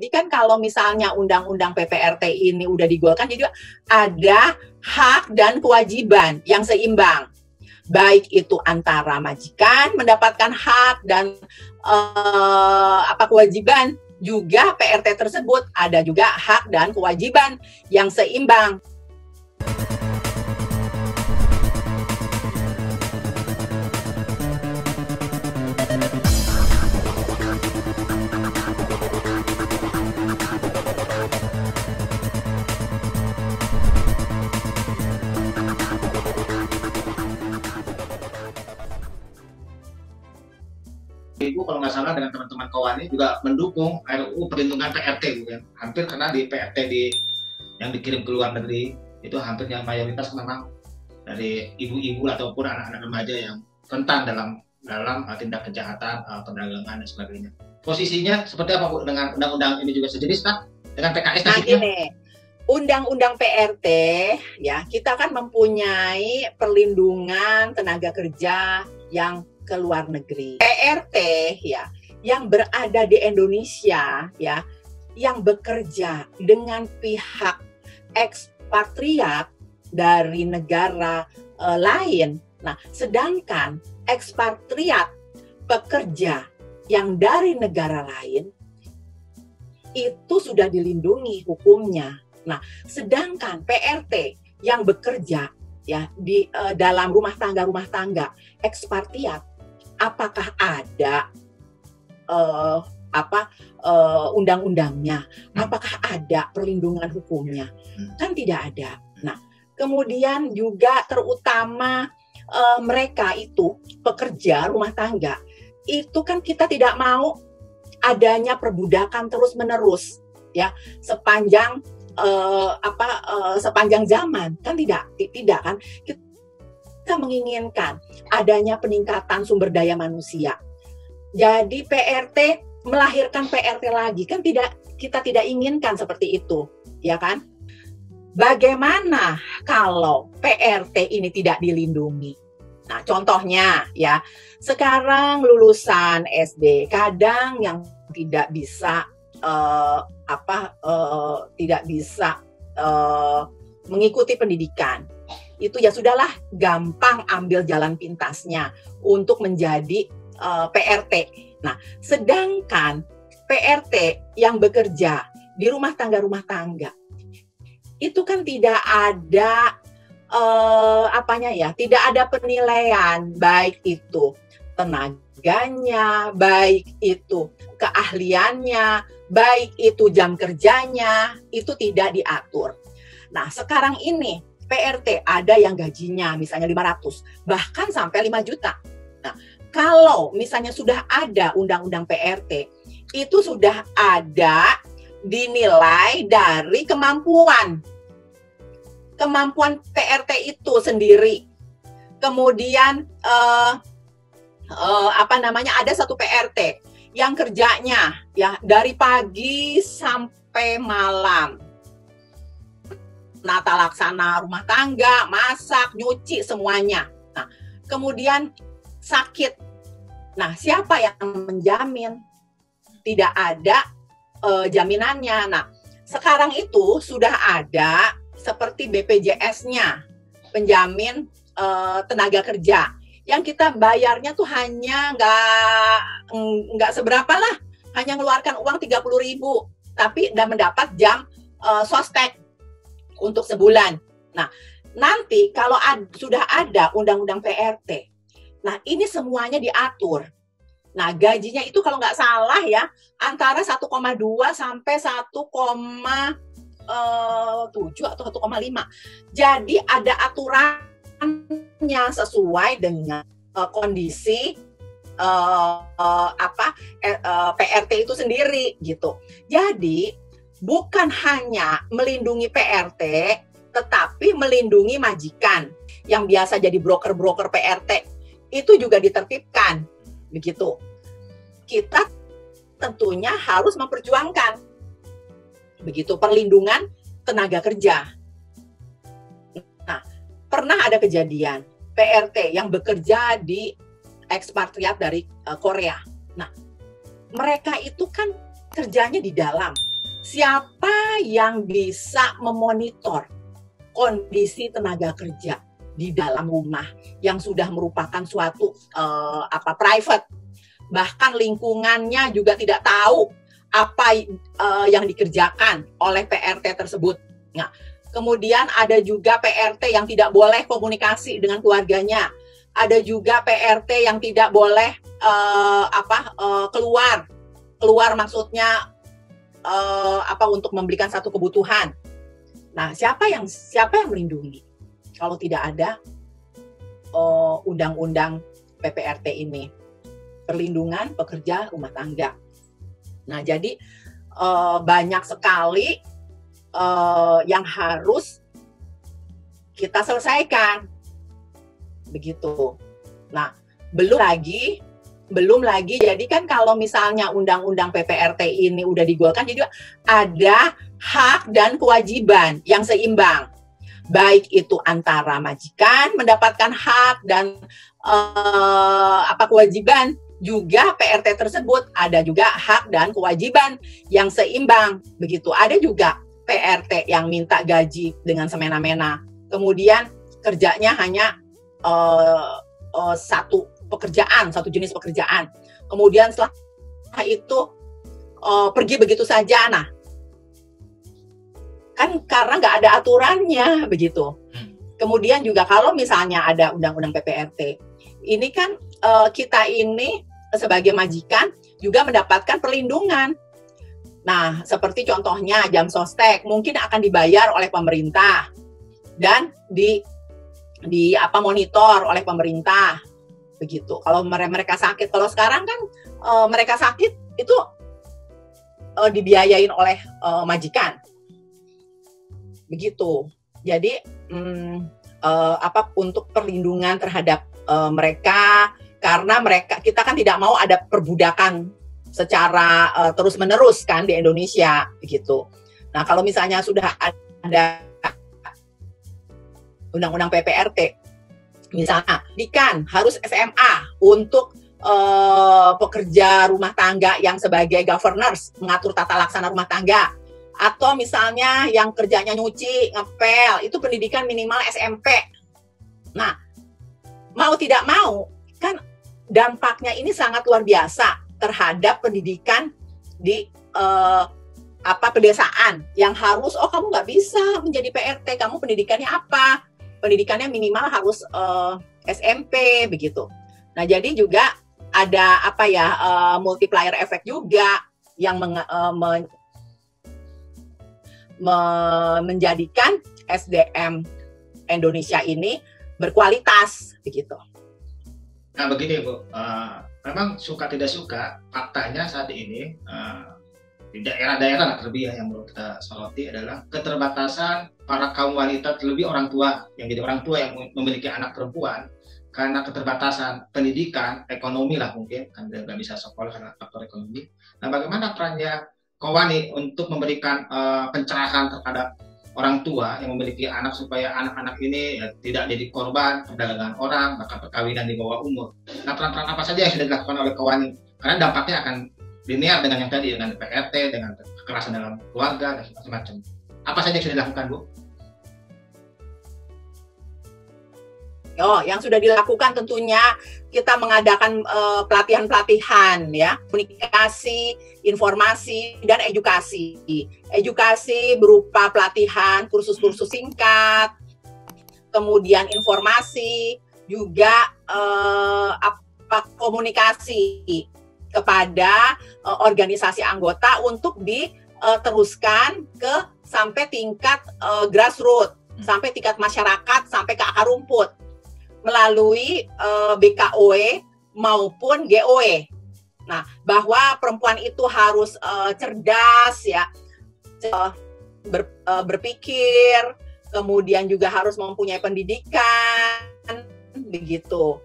Jadi kan kalau misalnya undang-undang PPRT ini udah digolkan, jadi ada hak dan kewajiban yang seimbang. Baik itu antara majikan mendapatkan hak dan kewajiban, juga PRT tersebut ada juga hak dan kewajiban yang seimbang. Ibu kalau nggak salah dengan teman-teman Kawani juga mendukung RUU perlindungan PRT, Bu, kan? Hampir karena di PRT yang dikirim ke luar negeri itu hampir yang mayoritas memang dari ibu-ibu ataupun anak-anak remaja yang rentan dalam tindak kejahatan, perdagangan dan sebagainya. Posisinya seperti apa, Bu, dengan undang-undang ini juga sejenis kah dengan PKS? Nah gini, undang-undang PRT ya, kita kan mempunyai perlindungan tenaga kerja yang ke luar negeri. PRT ya, yang berada di Indonesia ya, yang bekerja dengan pihak ekspatriat dari negara lain. Nah, sedangkan ekspatriat pekerja yang dari negara lain itu sudah dilindungi hukumnya. Nah, sedangkan PRT yang bekerja ya di dalam rumah tangga ekspatriat, apakah ada undang-undangnya? Apakah ada perlindungan hukumnya? Kan tidak ada. Nah, kemudian juga terutama mereka itu pekerja rumah tangga itu kan kita tidak mau adanya perbudakan terus-menerus ya sepanjang sepanjang zaman, kan tidak kan. Kita menginginkan adanya peningkatan sumber daya manusia. Jadi PRT melahirkan PRT lagi, kan kita tidak inginkan seperti itu, ya kan? Bagaimana kalau PRT ini tidak dilindungi? Nah, contohnya ya, sekarang lulusan SD kadang yang tidak bisa mengikuti pendidikan. Itu ya sudahlah, gampang ambil jalan pintasnya untuk menjadi PRT. Nah, sedangkan PRT yang bekerja di rumah tangga itu kan tidak ada tidak ada penilaian, baik itu tenaganya, baik itu keahliannya, baik itu jam kerjanya, itu tidak diatur. Nah, sekarang ini PRT ada yang gajinya misalnya 500, bahkan sampai 5 juta. Nah, kalau misalnya sudah ada undang-undang PRT, itu sudah ada dinilai dari kemampuan PRT itu sendiri. Kemudian ada satu PRT yang kerjanya ya dari pagi sampai malam. Nata laksana rumah tangga, masak, nyuci, semuanya. Nah, kemudian sakit. Nah, siapa yang menjamin? Tidak ada jaminannya. Nah, sekarang itu sudah ada seperti BPJS-nya, penjamin tenaga kerja. Yang kita bayarnya tuh hanya nggak seberapa lah, hanya mengeluarkan uang 30.000, tapi dan mendapat jam sostek untuk sebulan. Nah, nanti kalau sudah ada undang-undang PRT, nah ini semuanya diatur. Nah, gajinya itu kalau nggak salah ya, antara 1,2 sampai 1,7 atau 1,5. Jadi ada aturannya sesuai dengan kondisi PRT itu sendiri gitu. Jadi bukan hanya melindungi PRT, tetapi melindungi majikan yang biasa jadi broker-broker PRT. Itu juga ditertibkan, begitu. Kita tentunya harus memperjuangkan, begitu, perlindungan tenaga kerja. Nah, pernah ada kejadian PRT yang bekerja di ekspatriat dari Korea. Nah, mereka itu kan kerjanya di dalam, siapa yang bisa memonitor kondisi tenaga kerja di dalam rumah yang sudah merupakan suatu private, bahkan lingkungannya juga tidak tahu apa yang dikerjakan oleh PRT tersebut. Nah, kemudian ada juga PRT yang tidak boleh komunikasi dengan keluarganya, ada juga PRT yang tidak boleh keluar maksudnya untuk membelikan satu kebutuhan. Nah, siapa yang melindungi kalau tidak ada undang-undang PPRT ini, perlindungan pekerja rumah tangga. Nah, jadi banyak sekali yang harus kita selesaikan, begitu. Nah, belum lagi jadi kan kalau misalnya undang-undang PPRT ini udah digolkan, jadi ada hak dan kewajiban yang seimbang, baik itu antara majikan mendapatkan hak dan kewajiban, juga PRT tersebut ada juga hak dan kewajiban yang seimbang, begitu. Ada juga PRT yang minta gaji dengan semena-mena, kemudian kerjanya hanya satu jenis pekerjaan, kemudian setelah itu pergi begitu saja. Nah, kan karena nggak ada aturannya, begitu. Kemudian juga kalau misalnya ada undang-undang PPRT, ini kan kita ini sebagai majikan juga mendapatkan perlindungan. Nah, seperti contohnya jam sostek mungkin akan dibayar oleh pemerintah dan monitor oleh pemerintah, begitu. Kalau mereka sakit, kalau sekarang kan mereka sakit itu dibiayain oleh majikan, begitu. Jadi untuk perlindungan terhadap mereka, karena kita kan tidak mau ada perbudakan secara terus-menerus kan di Indonesia, begitu. Nah, kalau misalnya sudah ada undang-undang PPRT, misalnya harus SMA untuk pekerja rumah tangga yang sebagai governors, mengatur tata laksana rumah tangga, atau misalnya yang kerjanya nyuci, ngepel, itu pendidikan minimal SMP. Nah, mau tidak mau kan dampaknya ini sangat luar biasa terhadap pendidikan di pedesaan, yang harus kamu nggak bisa menjadi PRT, kamu pendidikannya apa? Pendidikannya minimal harus SMP, begitu. Nah, jadi juga ada multiplier effect juga yang menjadikan SDM Indonesia ini berkualitas, begitu. Nah, begini Bu, memang suka tidak suka, faktanya saat ini di daerah-daerah terlebih yang perlu kita soroti adalah keterbatasan para kaum wanita, terlebih orang tua yang memiliki anak perempuan, karena keterbatasan pendidikan, ekonomi lah mungkin, kan nggak bisa sekolah karena faktor ekonomi. Nah, bagaimana perannya Kowani untuk memberikan pencerahan terhadap orang tua yang memiliki anak supaya anak-anak ini tidak jadi korban perdagangan orang, bahkan perkawinan di bawah umur. Nah, peran-peran apa saja yang sudah dilakukan oleh Kowani? Karena dampaknya akan linear dengan yang tadi, dengan PRT, dengan kekerasan dalam keluarga, dan macam-macam. Apa saja yang sudah dilakukan, Bu? Yang sudah dilakukan tentunya kita mengadakan pelatihan-pelatihan, ya, komunikasi, informasi, dan edukasi. Edukasi berupa pelatihan, kursus-kursus singkat, kemudian informasi, juga komunikasi kepada organisasi anggota untuk diteruskan sampai tingkat grassroots, sampai tingkat masyarakat, sampai ke akar rumput, melalui BKOE maupun GOE. Nah, bahwa perempuan itu harus cerdas, ya, berpikir, kemudian juga harus mempunyai pendidikan, begitu.